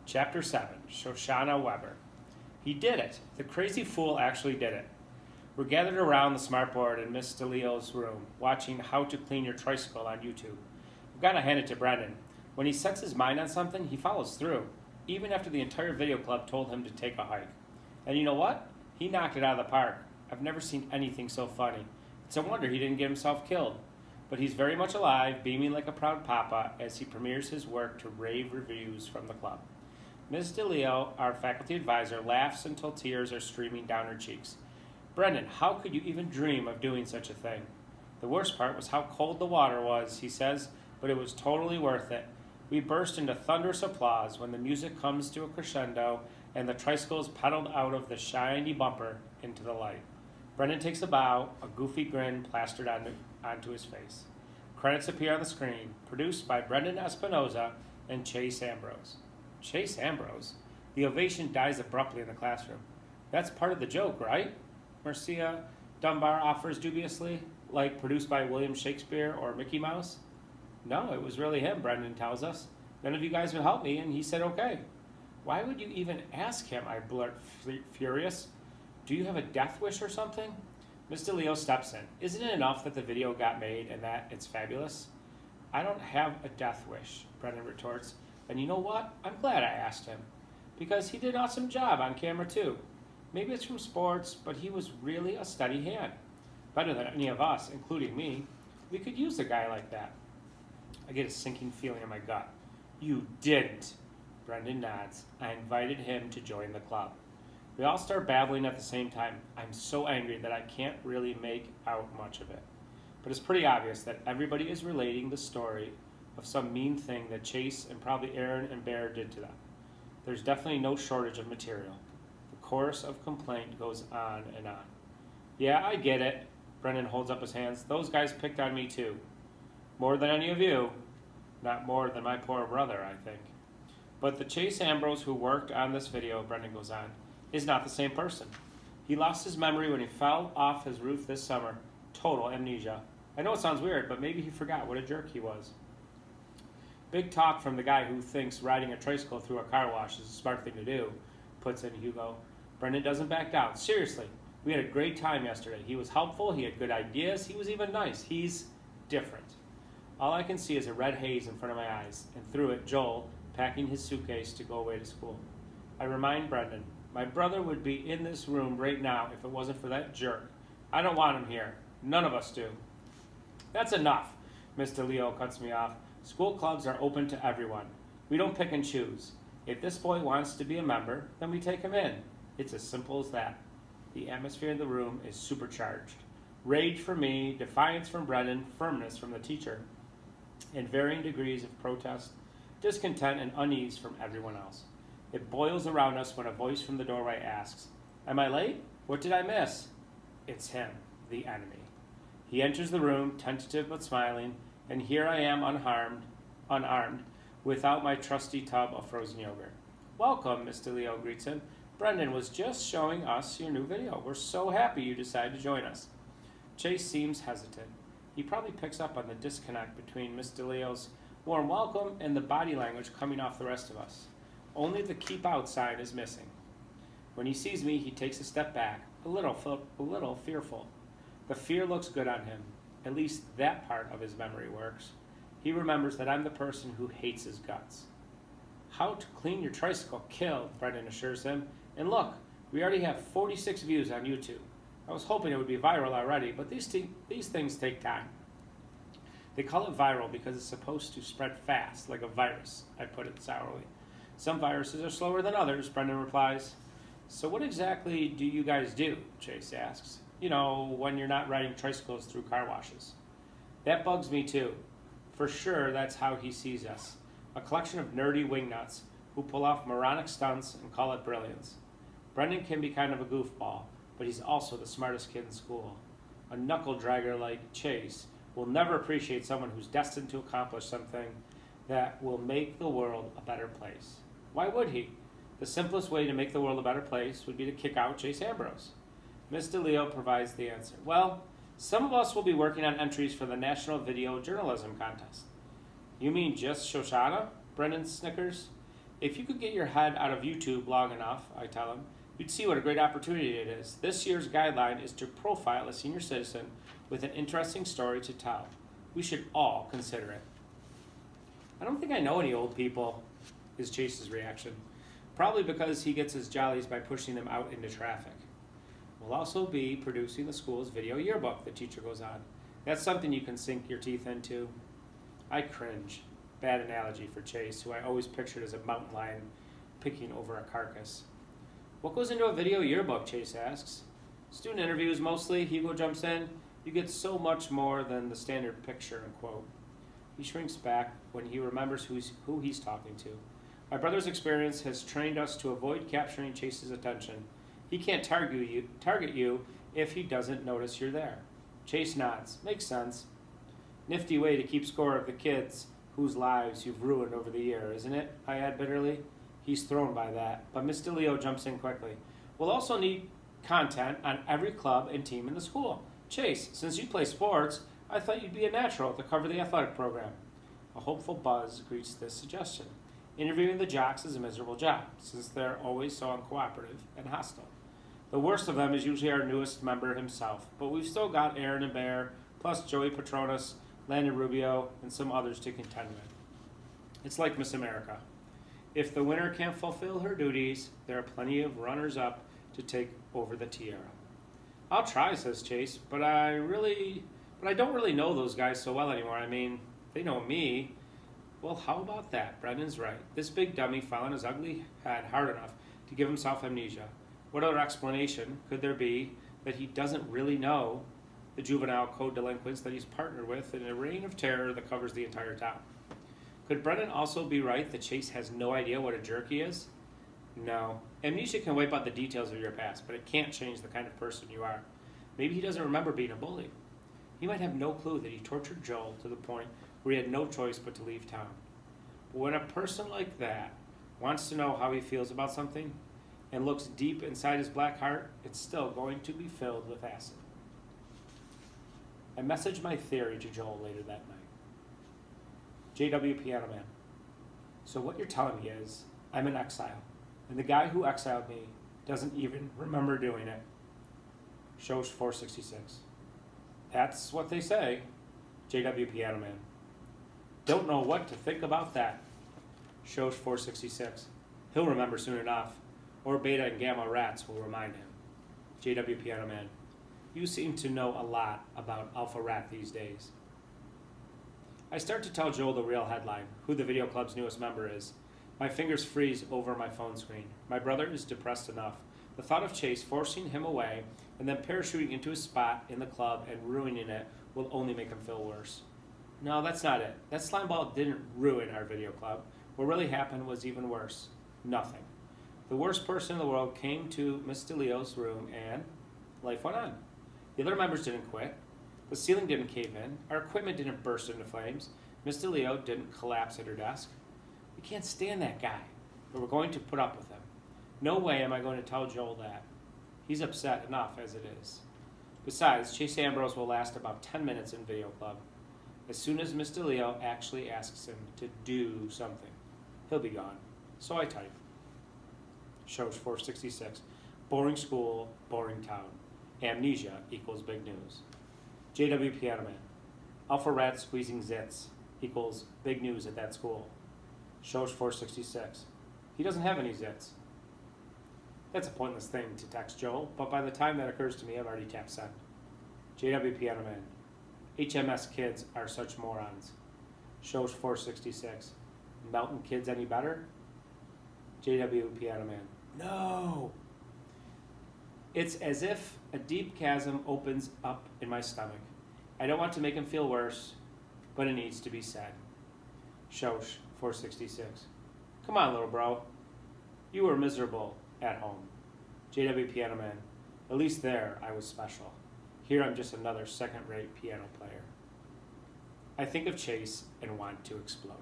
Chapter 7, Shoshana Weber. He did it. The crazy fool actually did it. We're gathered around the smartboard in Miss DeLeo's room, watching How to Clean Your Tricycle on YouTube. I've got to hand it to Brendan. When he sets his mind on something, he follows through, even after the entire video club told him to take a hike. And you know what? He knocked it out of the park. I've never seen anything so funny. It's a wonder he didn't get himself killed. But he's very much alive, beaming like a proud papa as he premieres his work to rave reviews from the club. Ms. DeLeo, our faculty advisor, laughs until tears are streaming down her cheeks. Brendan, how could you even dream of doing such a thing? The worst part was how cold the water was, he says, but it was totally worth it. We burst into thunderous applause when the music comes to a crescendo and the tricycle is pedaled out of the shiny bumper into the light. Brendan takes a bow, a goofy grin plastered onto his face. Credits appear on the screen, produced by Brendan Espinoza and Chase Ambrose. Chase Ambrose? The ovation dies abruptly in the classroom. That's part of the joke, right? Marcia Dunbar offers dubiously, like produced by William Shakespeare or Mickey Mouse. No, it was really him, Brendan tells us. None of you guys would help me, and he said okay. Why would you even ask him? I blurt, furious. Do you have a death wish or something? Miss DeLeo steps in. Isn't it enough that the video got made and that it's fabulous? I don't have a death wish, Brendan retorts. And you know what? I'm glad I asked him. Because he did an awesome job on camera too. Maybe it's from sports, but he was really a steady hand. Better than any of us, including me. We could use a guy like that. I get a sinking feeling in my gut. You didn't. Brendan nods. I invited him to join the club. We all start babbling at the same time. I'm so angry that I can't really make out much of it. But it's pretty obvious that everybody is relating the story of some mean thing that Chase and probably Aaron and Bear did to them. There's definitely no shortage of material. The chorus of complaint goes on and on. Yeah, I get it. Brendan holds up his hands. Those guys picked on me too. More than any of you. Not more than my poor brother, I think. But the Chase Ambrose who worked on this video, Brendan goes on, is not the same person. He lost his memory when he fell off his roof this summer. Total amnesia. I know it sounds weird, but maybe he forgot what a jerk he was. Big talk from the guy who thinks riding a tricycle through a car wash is a smart thing to do, puts in Hugo. Brendan doesn't back down. Seriously, we had a great time yesterday. He was helpful, he had good ideas, he was even nice. He's different. All I can see is a red haze in front of my eyes, and through it, Joel, packing his suitcase to go away to school. I remind Brendan, my brother would be in this room right now if it wasn't for that jerk. I don't want him here. None of us do. That's enough, Miss DeLeo cuts me off. School clubs are open to everyone. We don't pick and choose. If this boy wants to be a member, then we take him in. It's as simple as that. The atmosphere in the room is supercharged. Rage from me, defiance from Brendan, firmness from the teacher, and varying degrees of protest, discontent, and unease from everyone else. It boils around us when a voice from the doorway asks, Am I late? What did I miss? It's him, the enemy. He enters the room, tentative but smiling, and here I am unarmed, without my trusty tub of frozen yogurt. Welcome, Miss DeLeo greets him. Brendan was just showing us your new video. We're so happy you decided to join us. Chase seems hesitant. He probably picks up on the disconnect between Miss DeLeo's warm welcome and the body language coming off the rest of us. Only the keep out sign is missing. When he sees me, he takes a step back, a little fearful. The fear looks good on him. At least that part of his memory works. He remembers that I'm the person who hates his guts. How to Clean Your Tricycle killed, Brendan assures him. And look, we already have 46 views on YouTube. I was hoping it would be viral already, but these things take time. They call it viral because it's supposed to spread fast, like a virus, I put it sourly. Some viruses are slower than others, Brendan replies. So what exactly do you guys do? Chase asks. You know, when you're not riding tricycles through car washes. That bugs me too. For sure, that's how he sees us. A collection of nerdy wingnuts who pull off moronic stunts and call it brilliance. Brendan can be kind of a goofball, but he's also the smartest kid in school. A knuckle dragger like Chase will never appreciate someone who's destined to accomplish something that will make the world a better place. Why would he? The simplest way to make the world a better place would be to kick out Chase Ambrose. Miss DeLeo provides the answer. Well, some of us will be working on entries for the National Video Journalism Contest. You mean just Shoshana? Brendan snickers. If you could get your head out of YouTube long enough, I tell him, you'd see what a great opportunity it is. This year's guideline is to profile a senior citizen with an interesting story to tell. We should all consider it. I don't think I know any old people, is Chase's reaction. Probably because he gets his jollies by pushing them out into traffic. We'll also be producing the school's video yearbook, the teacher goes on. That's something you can sink your teeth into. I cringe. Bad analogy for Chase, who I always pictured as a mountain lion picking over a carcass. What goes into a video yearbook, Chase asks. Student interviews mostly, Hugo jumps in. You get so much more than the standard picture and quote. He shrinks back when he remembers who he's talking to. My brother's experience has trained us to avoid capturing Chase's attention. He can't target you if he doesn't notice you're there. Chase nods. Makes sense. Nifty way to keep score of the kids whose lives you've ruined over the year, isn't it? I add bitterly. He's thrown by that, but Miss DeLeo jumps in quickly. We'll also need content on every club and team in the school. Chase, since you play sports, I thought you'd be a natural to cover the athletic program. A hopeful buzz greets this suggestion. Interviewing the jocks is a miserable job, since they're always so uncooperative and hostile. The worst of them is usually our newest member himself, but we've still got Aaron and Bear, plus Joey Petronas, Landon Rubio, and some others to contend with. It's like Miss America. If the winner can't fulfill her duties, there are plenty of runners-up to take over the tiara. I'll try, says Chase, but I don't really know those guys so well anymore. I mean, they know me. Well, how about that? Brendan's right. This big dummy fell on his ugly head hard enough to give himself amnesia. What other explanation could there be that he doesn't really know the juvenile code delinquents that he's partnered with in a reign of terror that covers the entire town? Could Brendan also be right that Chase has no idea what a jerk he is? No. Amnesia can wipe out the details of your past, but it can't change the kind of person you are. Maybe he doesn't remember being a bully. He might have no clue that he tortured Joel to the point where he had no choice but to leave town. But when a person like that wants to know how he feels about something and looks deep inside his black heart, it's still going to be filled with acid. I messaged my theory to Joel later that night. JW Piano Man. So what you're telling me is I'm in exile, and the guy who exiled me doesn't even remember doing it. Shows 466. That's what they say. JW Piano Man. Don't know what to think about that. Shows 466. He'll remember soon enough, or Beta and Gamma Rats will remind him. JW Piano Man. You seem to know a lot about Alpha Rat these days. I start to tell Joel the real headline, who the video club's newest member is. My fingers freeze over my phone screen. My brother is depressed enough. The thought of Chase forcing him away and then parachuting into his spot in the club and ruining it will only make him feel worse. No, that's not it. That slime ball didn't ruin our video club. What really happened was even worse. Nothing. The worst person in the world came to Miss DeLeo's room and life went on. The other members didn't quit. The ceiling didn't cave in. Our equipment didn't burst into flames. Miss DeLeo didn't collapse at her desk. We can't stand that guy, but we're going to put up with him. No way am I going to tell Joel that. He's upset enough as it is. Besides, Chase Ambrose will last about 10 minutes in video club. As soon as Miss DeLeo actually asks him to do something, he'll be gone. So I type. Shows 466. Boring school, boring town. Amnesia equals big news. JW Piano Man. Alpha Rat squeezing zits equals big news at that school. Shows 466. He doesn't have any zits. That's a pointless thing to text Joel, but by the time that occurs to me, I've already tapped send. JW Piano Man. HMS kids are such morons. Shows 466. Mountain kids any better? JW Piano Man. No! It's as if a deep chasm opens up in my stomach. I don't want to make him feel worse, but it needs to be said. Shosh 466. Come on, little bro. You were miserable at home. JW Piano Man. At least there I was special. Here I'm just another second-rate piano player. I think of Chase and want to explode.